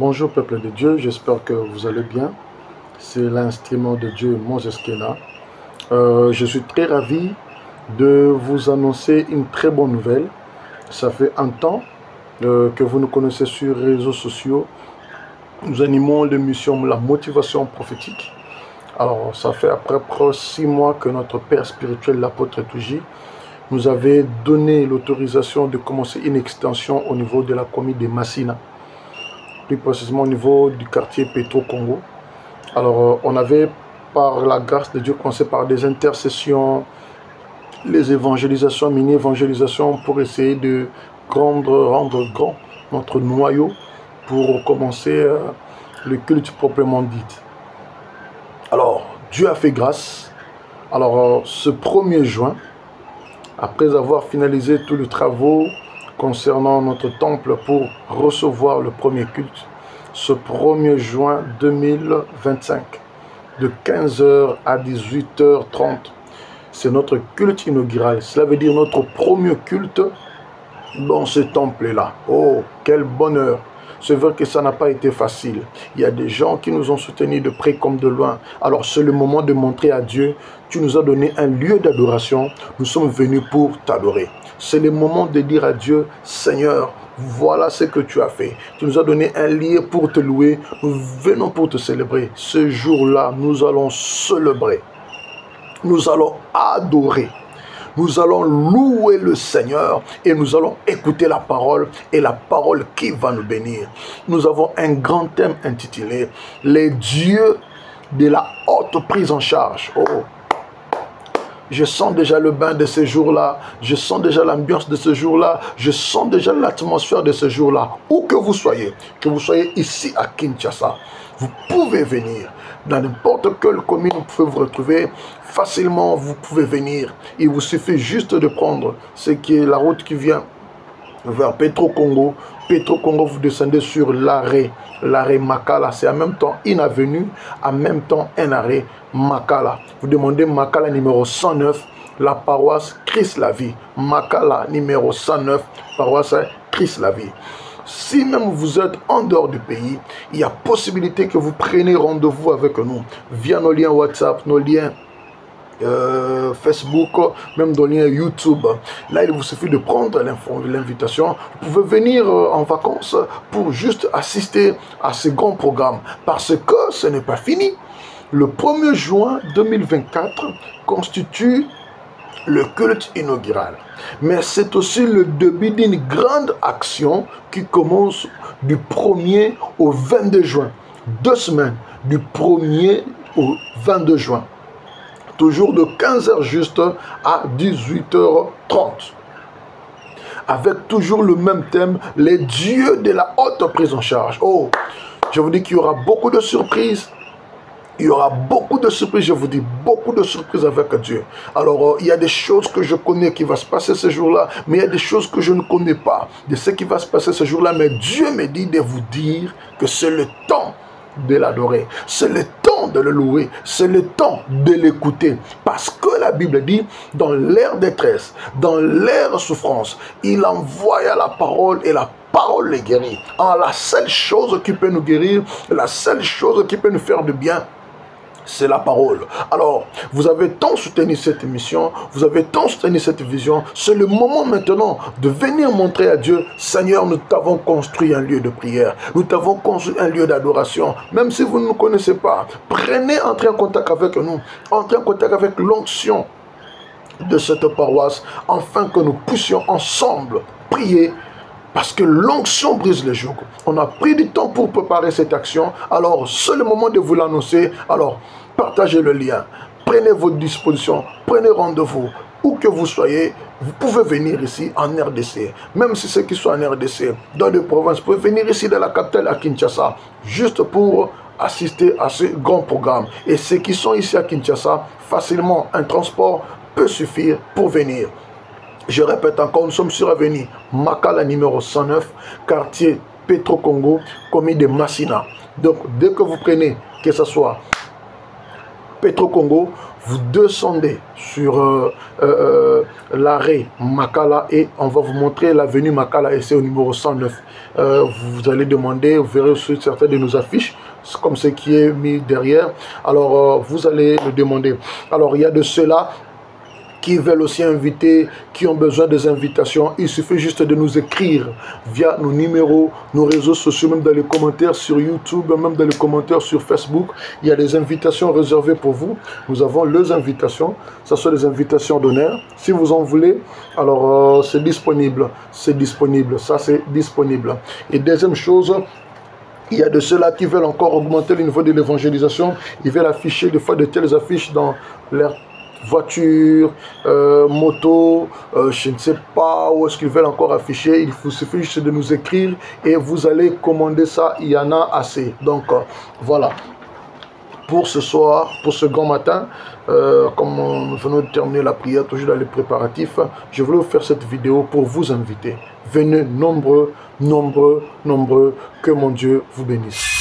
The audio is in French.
Bonjour peuple de Dieu, j'espère que vous allez bien. C'est l'instrument de Dieu, Moses Kena. Je suis très ravi de vous annoncer une très bonne nouvelle. Ça fait un temps que vous nous connaissez sur les réseaux sociaux. Nous animons l'émission La Motivation Prophétique. Alors, ça fait à peu près 6 mois que notre père spirituel, l'apôtre Touji, nous avait donné l'autorisation de commencer une extension au niveau de la commune de Massina, plus précisément au niveau du quartier Petro-Congo. Alors, on avait, par la grâce de Dieu, commencé par des intercessions, les évangélisations, mini-évangélisations, pour essayer de rendre grand notre noyau pour commencer le culte proprement dit. Alors, Dieu a fait grâce. Alors, ce 1er juin, après avoir finalisé tous les travaux concernant notre temple pour recevoir le premier culte, ce 1er juin 2025, de 15h à 18h30, c'est notre culte inaugural. Cela veut dire notre premier culte dans ce temple-là. Oh, quel bonheur! C'est vrai que ça n'a pas été facile. Il y a des gens qui nous ont soutenus de près comme de loin. Alors c'est le moment de montrer à Dieu, tu nous as donné un lieu d'adoration, nous sommes venus pour t'adorer. C'est le moment de dire à Dieu, Seigneur, voilà ce que tu as fait. Tu nous as donné un lieu pour te louer, nous venons pour te célébrer. Ce jour-là, nous allons célébrer. Nous allons adorer. Nous allons louer le Seigneur et nous allons écouter la parole et la parole qui va nous bénir. Nous avons un grand thème intitulé « Les dieux de la haute prise en charge ». Oh, je sens déjà le bain de ce jour-là, je sens déjà l'ambiance de ce jour-là, je sens déjà l'atmosphère de ce jour-là. Où que vous soyez ici à Kinshasa, vous pouvez venir. Dans n'importe quelle commune, vous pouvez vous retrouver facilement, vous pouvez venir. Il vous suffit juste de prendre ce qui est la route qui vient vers Petro-Congo. Petro-Congo, vous descendez sur l'arrêt Makala. C'est en même temps une avenue, en même temps un arrêt Makala. Vous demandez Makala numéro 109, la paroisse Christ-la-Vie. Makala numéro 109, paroisse Christ-la-Vie. Si même vous êtes en dehors du pays, il y a possibilité que vous preniez rendez-vous avec nous via nos liens WhatsApp, nos liens Facebook, même nos liens YouTube. Là, il vous suffit de prendre l'invitation. Vous pouvez venir en vacances pour juste assister à ce grand programme. Parce que ce n'est pas fini. Le 1er juin 2024 constitue le culte inaugural. Mais c'est aussi le début d'une grande action qui commence du 1er au 22 juin. 2 semaines, du 1er au 22 juin. Toujours de 15h juste à 18h30. Avec toujours le même thème, les dieux de la haute prise en charge. Oh, je vous dis qu'il y aura beaucoup de surprises. Il y aura beaucoup de surprises, je vous dis, beaucoup de surprises avec Dieu. Alors, il y a des choses que je connais qui vont se passer ce jour-là, mais il y a des choses que je ne connais pas de ce qui va se passer ce jour-là. Mais Dieu me dit de vous dire que c'est le temps de l'adorer. C'est le temps de le louer. C'est le temps de l'écouter. Parce que la Bible dit, dans l'ère détresse, dans l'ère souffrance, il envoya la parole et la parole les guérit. Alors, la seule chose qui peut nous guérir, la seule chose qui peut nous faire du bien, c'est la parole. Alors, vous avez tant soutenu cette émission, vous avez tant soutenu cette vision. C'est le moment maintenant de venir montrer à Dieu, Seigneur, nous t'avons construit un lieu de prière. Nous t'avons construit un lieu d'adoration. Même si vous ne nous connaissez pas, entrez en contact avec nous. Entrez en contact avec l'onction de cette paroisse, afin que nous puissions ensemble prier. Parce que l'onction brise les jours. On a pris du temps pour préparer cette action. Alors, c'est le moment de vous l'annoncer. Alors, partagez le lien. Prenez votre disposition. Prenez rendez-vous. Où que vous soyez, vous pouvez venir ici en RDC. Même si ceux qui sont en RDC, dans les provinces, vous pouvez venir ici dans la capitale à Kinshasa. Juste pour assister à ce grand programme. Et ceux qui sont ici à Kinshasa, facilement, un transport peut suffire pour venir. Je répète encore, nous sommes sur l'avenue Makala numéro 109, quartier Petro-Congo, commune de Massina. Donc, dès que vous prenez, que ce soit Petro Congo, vous descendez sur l'arrêt Makala et on va vous montrer l'avenue Makala et c'est au numéro 109. Vous allez demander, vous verrez sur certaines de nos affiches, comme ce qui est mis derrière. Alors, vous allez le demander. Alors, il y a de ceux-là qui veulent aussi inviter, qui ont besoin des invitations. Il suffit juste de nous écrire via nos numéros, nos réseaux sociaux, même dans les commentaires sur YouTube, même dans les commentaires sur Facebook. Il y a des invitations réservées pour vous. Nous avons les invitations. Ce sont des invitations d'honneur. Si vous en voulez, alors c'est disponible. C'est disponible. Ça, c'est disponible. Et deuxième chose, il y a de ceux-là qui veulent encore augmenter le niveau de l'évangélisation. Ils veulent afficher des fois de telles affiches dans leur voiture, moto, je ne sais pas où est-ce qu'ils veulent encore afficher. Il vous suffit juste de nous écrire et vous allez commander ça. Il y en a assez. Donc voilà. Pour ce soir, pour ce grand matin, comme nous venons de terminer la prière, toujours dans les préparatifs, je voulais vous faire cette vidéo pour vous inviter. Venez nombreux, nombreux, nombreux, que mon Dieu vous bénisse.